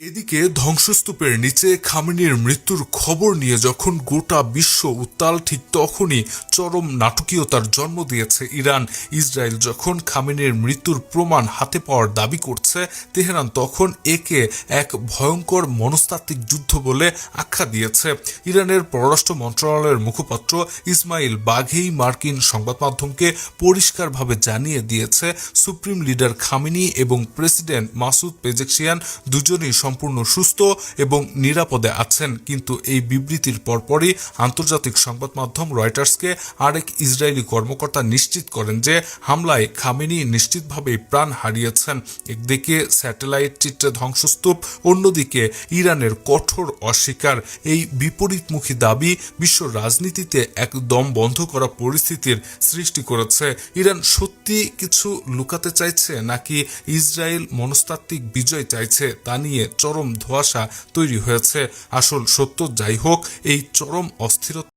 এদিকে ধ্বংসস্তূপের নিচে খামেনির মৃত্যুর খবর নিয়ে যখন গোটা বিশ্ব উত্তাল, ঠিক তখনই চরম নাটকীয়তার জন্ম দিয়েছে ইরান। ইসরায়েল যখন খামেনির মৃত্যুর প্রমাণ হাতে পাওয়ার দাবি করছে, তেহরান তখন একে এক ভয়ঙ্কর মনস্তাত্ত্বিক যুদ্ধ বলে আখ্যা দিয়েছে। ইরানের পররাষ্ট্র মন্ত্রণালয়ের মুখপাত্র ইসমাইল বাঘেই মার্কিন সংবাদ মাধ্যমকে পরিষ্কারভাবে জানিয়ে দিয়েছে, সুপ্রিম লিডার খামেনি এবং প্রেসিডেন্ট মাসুদ পেজেকশিয়ান দুজনই সম্পূর্ণ সুস্থ এবং নিরাপদে আছেন। কিন্তু এই বিবৃতির পরপরই আন্তর্জাতিক সংবাদ মাধ্যম রয়টার্সকে আরেক ইসরায়েলি কর্মকর্তা নিশ্চিত করেন যে হামলায় খামেনি নিশ্চিতভাবেই প্রাণ হারিয়েছেন। একদিকে স্যাটেলাইট চিত্রে ধ্বংসস্তূপ, অন্যদিকে ইরানের কঠোর অস্বীকার। এই বিপরীতমুখী দাবি বিশ্ব রাজনীতিতে একদম বন্ধ করা পরিস্থিতির সৃষ্টি করেছে। ইরান সত্যি কিছু লুকাতে চাইছে নাকি ইসরায়েল মনস্তাত্ত্বিক বিজয় চাইছে তা নিয়ে চরম ধোঁয়াশা তৈরি হয়েছে। আসল সত্য যাই হোক, এই চরম অস্থিরতা